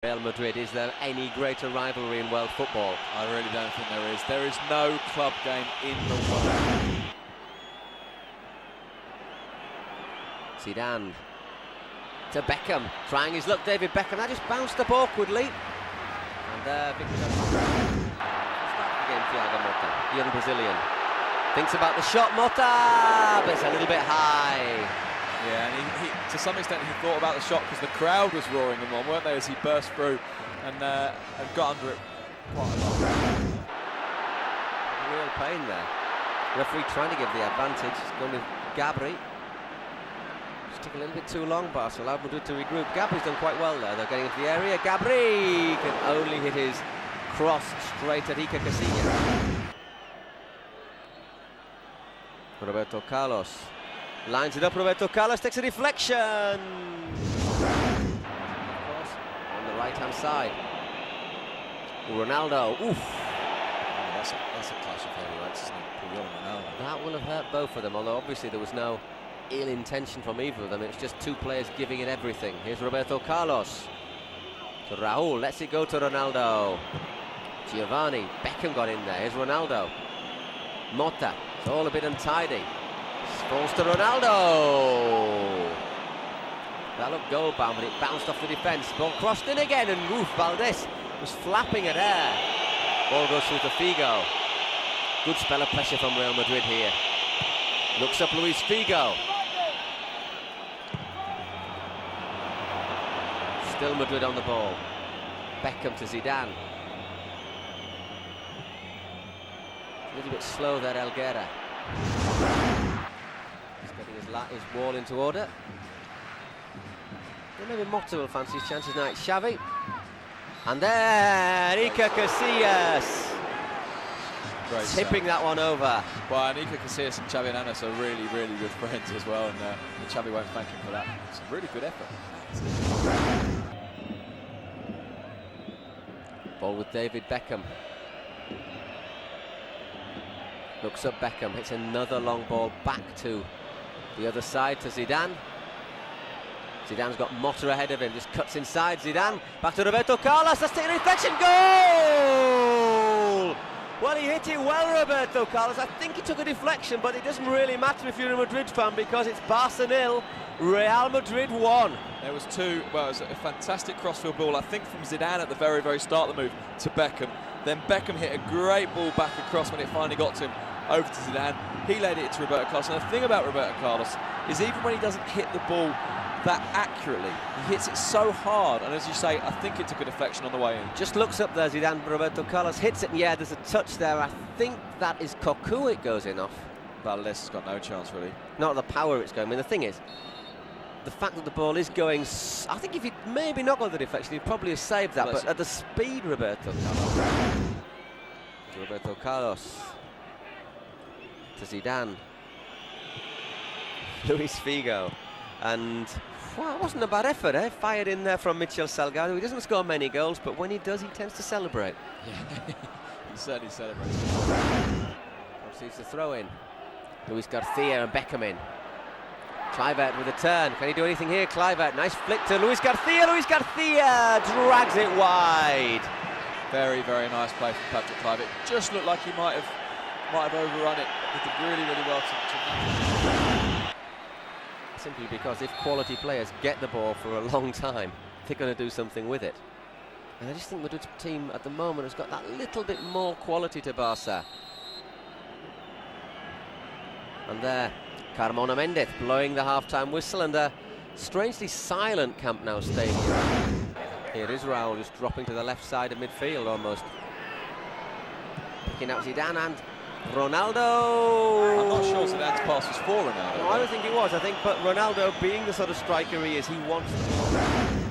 Real Madrid, is there any greater rivalry in world football? I really don't think there is. There is no club game in the world. Zidane to Beckham, trying his luck. David Beckham, that just bounced up awkwardly. And Victor starts the game, Thiago Motta, young Brazilian. Thinks about the shot, Motta, but it's a little bit high. Yeah, and he to some extent he thought about the shot because the crowd was roaring him on, weren't they, as he burst through and got under it quite a lot. Real pain there. Referee trying to give the advantage. It's going with Gabri. Just took a little bit too long, Barca allowed Madrid to regroup. Gabri's done quite well there. They're getting into the area. Gabri can only hit his cross straight at Iker Casillas. Roberto Carlos lines it up. Roberto Carlos takes a deflection. Of course, on the right-hand side. Ronaldo. Oof. Oh, that's a clash of heavyweights, isn't it? Puyol and Ronaldo. That will have hurt both of them, although obviously there was no ill intention from either of them. It's just two players giving it everything. Here's Roberto Carlos. To Raúl, lets it go to Ronaldo. Giovanni, Beckham got in there. Here's Ronaldo. Motta, it's all a bit untidy. Falls to Ronaldo. That looked goal bound, but it bounced off the defence. Ball crossed in again, and Valdés was flapping at air. Ball goes through to Figo. Good spell of pressure from Real Madrid here. Looks up Luis Figo. Still Madrid on the ball. Beckham to Zidane. A little bit slow there, Elguera. He's getting his wall into order. Well, maybe Motta will fancy his chances now. It's Xavi. And there, Iker Casillas. Tipping that one over. Well, and Iker Casillas and Xavi Hernandez are really, really good friends as well, and Xavi won't thank him for that. It's a really good effort. Ball with David Beckham. Looks up Beckham, hits another long ball back to the other side to Zidane. Zidane's got Motta ahead of him, just cuts inside. Zidane, back to Roberto Carlos, that's taking a reflection, goal! Well, he hit it well, Roberto Carlos. I think he took a deflection, but it doesn't really matter if you're a Madrid fan because it's Barca 0, Real Madrid 1. There was two, well, it was a fantastic crossfield ball, I think from Zidane at the very, very start of the move to Beckham. Then Beckham hit a great ball back across when it finally got to him, over to Zidane. He laid it to Roberto Carlos. And the thing about Roberto Carlos is even when he doesn't hit the ball that accurately, he hits it so hard, and as you say, I think it took a deflection on the way in. Just looks up there, Zidane. Roberto Carlos hits it, and yeah, there's a touch there. I think that is Cocu it goes in off. Valdés has got no chance, really. Not the power it's going. I mean, the thing is, the fact that the ball is going, I think if he'd maybe not got the deflection, he'd probably have saved that, but at the speed, Roberto Carlos to Zidane. Luis Figo. And well, it wasn't a bad effort, eh? Fired in there from Michel Salgado. He doesn't score many goals, but when he does, he tends to celebrate. Yeah, he certainly celebrates. Receives the throw in. Luis Garcia and Beckham in. Kluivert with a turn. Can he do anything here? Kluivert, nice flick to Luis Garcia. Luis Garcia drags it wide. Very, very nice play from Patrick Kluivert. Just looked like he might have overrun it. He did really, really well to simply because if quality players get the ball for a long time, they're going to do something with it. And I just think Madrid's team at the moment has got that little bit more quality to Barca. And there, Carmona Mendes blowing the half-time whistle, and a strangely silent Camp Nou stadium. Here is Raúl just dropping to the left side of midfield almost. Picking out Zidane and Ronaldo. I'm not sure Zidane's pass was for Ronaldo. No, I don't think it was. I think, but Ronaldo, being the sort of striker he is, he wants the ball.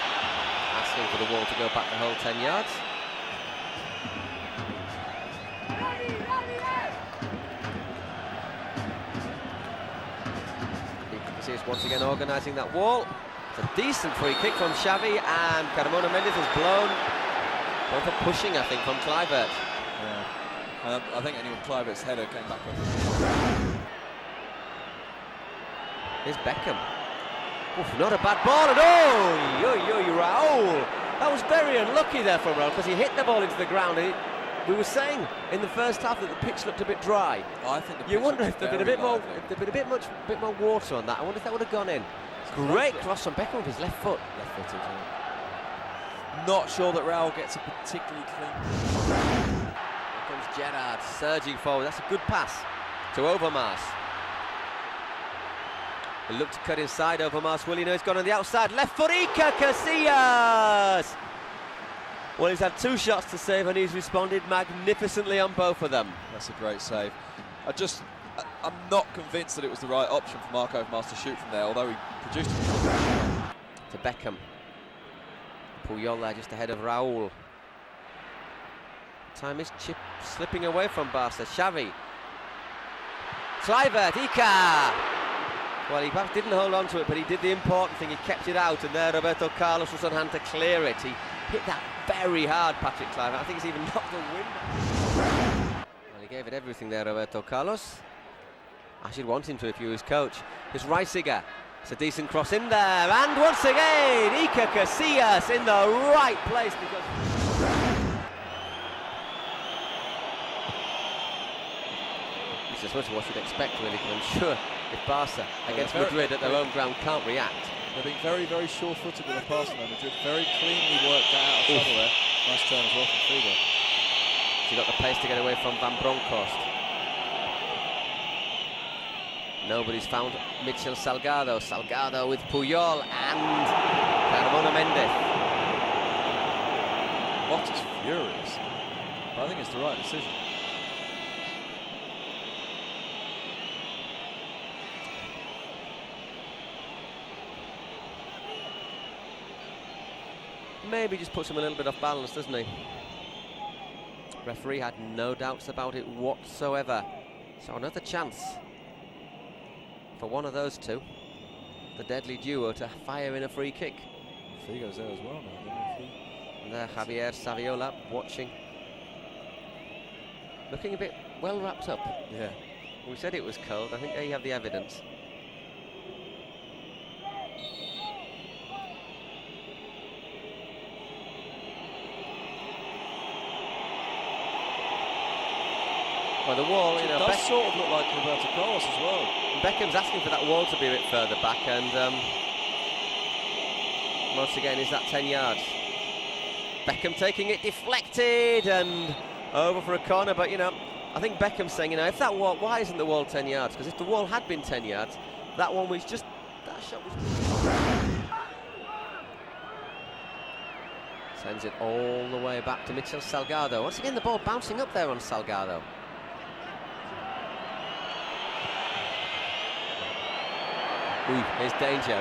Asking for the ball to go back the whole 10 yards. He's once again organising that wall. It's a decent free kick from Xavi, and Carmona Mendes has blown. Both are pushing, I think, from Kluivert. Yeah. I think anyway, Kluivert's header came back on. Here's Beckham. Oof, not a bad ball at all. Raúl That was very unlucky there from Raul because he hit the ball into the ground. And we were saying in the first half that the pitch looked a bit dry. I think you wonder if there'd been a bit more, water on that. I wonder if that would have gone in. Great cross from Beckham with his left foot. Left-footed. Yeah. Not sure that Raul gets a particularly clean. Here comes Gerrard surging forward. That's a good pass to Overmars. He looked to cut inside. Overmars will he know he's gone on the outside. Left foot, Iker Casillas! Well, he's had 2 shots to save and he's responded magnificently on both of them. That's a great save. I'm not convinced that it was the right option for Mark Overmars to shoot from there, although he produced it. To Beckham. Puyol there just ahead of Raul. Time is slipping away from Barca. Xavi. Kluivert, Iker! Well, he perhaps didn't hold on to it, but he did the important thing. He kept it out, and there Roberto Carlos was on hand to clear it. He hit that very hard, Patrick Kluivert. I think he's even knocked the wind. Well, he gave it everything there, Roberto Carlos. I should want him to if he was coach. Here's Reisiger. It's a decent cross in there, and once again, Iker Casillas in the right place because. It's as much as what you'd expect, really, because I'm sure if Barca against Madrid at their own ground can't react. They're being very, very sure-footed with the pass now. Madrid very cleanly worked out of trouble there. Nice turn as well from Figo. She got the pace to get away from Van Bronckhorst. Nobody's found Mitchell Salgado. Salgado with Puyol and Carmona Mendez. Bottas furious, but I think it's the right decision. Maybe just puts him a little bit off balance, doesn't he? Referee had no doubts about it whatsoever. So another chance for one of those two, the deadly duo, to fire in a free kick. Figo's there as well now. And there Javier Saviola watching. Looking a bit well wrapped up. Yeah. We said it was cold. I think there you have the evidence. Well, the wall, you know, it does sort of look like Roberto Carlos as well. Beckham's asking for that wall to be a bit further back, and once again, is that 10 yards? Beckham taking it deflected and over for a corner, but you know, I think Beckham's saying, you know, if that wall, why isn't the wall 10 yards? Because if the wall had been 10 yards, that one was just, that shot was. Sends it all the way back to Mitchell Salgado. Once again, the ball bouncing up there on Salgado. Here's danger.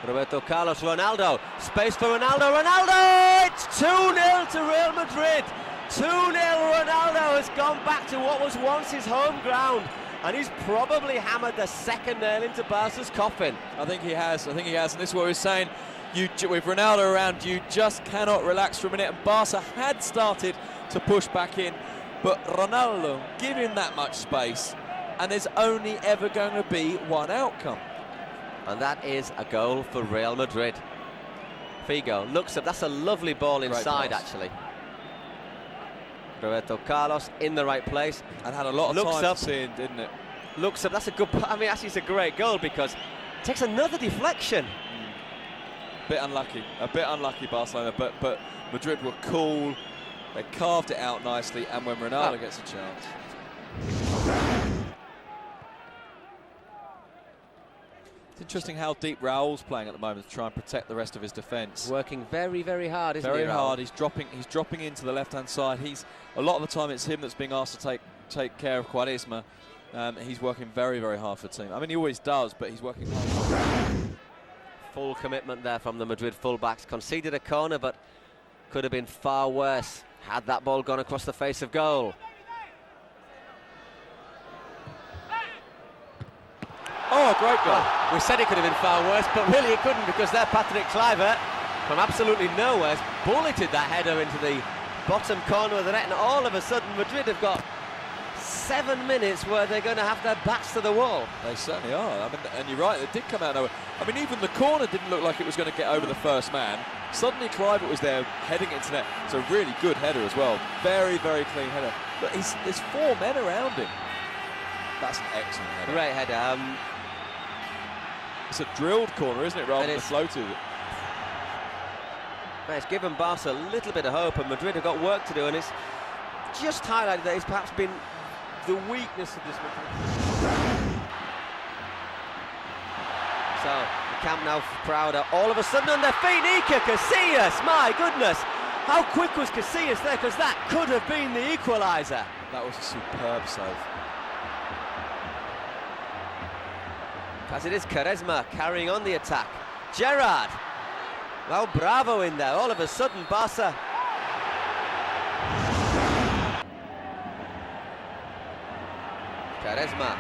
Roberto Carlos, Ronaldo. Space for Ronaldo. Ronaldo! It's 2-0 to Real Madrid. 2-0. Ronaldo has gone back to what was once his home ground, and he's probably hammered the second nail into Barca's coffin. I think he has. And this is what he was saying. With Ronaldo around, you just cannot relax for a minute. And Barca had started to push back in, but Ronaldo give him that much space, and there's only ever going to be one outcome. And that is a goal for Real Madrid. Figo looks up. That's a lovely ball inside, actually. Roberto Carlos in the right place. And had a lot of time to see in, didn't it? Looks up. That's a good. I mean, actually, it's a great goal because it takes another deflection. A bit unlucky, Barcelona. But Madrid were cool. They carved it out nicely. And when Ronaldo gets a chance. It's interesting how deep Raul's playing at the moment to try and protect the rest of his defence. Working very, very hard, isn't he? Very hard. He's dropping into the left-hand side. A lot of the time it's him that's being asked to take care of Quaresma. He's working very, very hard for the team. I mean, he always does, but he's working hard. Full commitment there from the Madrid fullbacks. Conceded a corner, but could have been far worse had that ball gone across the face of goal. Oh, great goal. Well, we said it could have been far worse, but really it couldn't, because there Patrick Kluivert from absolutely nowhere bulleted that header into the bottom corner of the net, and all of a sudden Madrid have got 7 minutes where they're going to have their backs to the wall. They certainly are. I mean, and you're right, it did come out nowhere. I mean, even the corner didn't look like it was going to get over the first man. Suddenly Clive was there heading into net. It's a really good header as well. Very, very clean header. But there's 4 men around him. That's an excellent header. Great header. It's a drilled corner, isn't it, rather than a floated? It's given Barca a little bit of hope, and Madrid have got work to do, and it's just highlighted that it's perhaps been the weakness of this Madrid. So, the Camp Nou crowd are all of a sudden on their feet. Iker Casillas, my goodness! How quick was Casillas there, because that could have been the equaliser. That was a superb save. As it is Quaresma carrying on the attack. Gerrard! Well, bravo in there. All of a sudden, Barca. Quaresma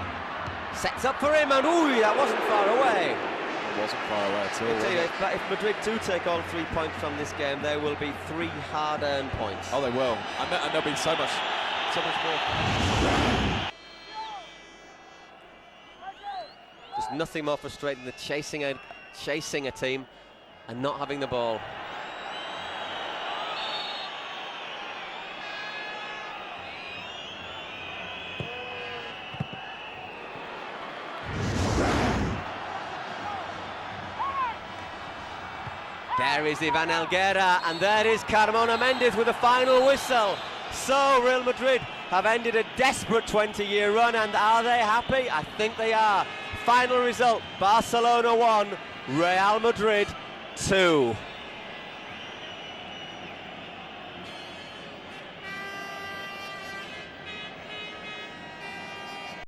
sets up for him, and ooh, that wasn't far away. It wasn't far away at all. I tell you, if Madrid do take all 3 points from this game, there will be 3 hard-earned points. Oh, they will. And there'll be so much more. There's nothing more frustrating than chasing a team and not having the ball. There is Ivan Helguera, and there is Carmona Mendes with a final whistle. So Real Madrid have ended a desperate 20-year run, and are they happy? I think they are. Final result, Barcelona 1, Real Madrid 2.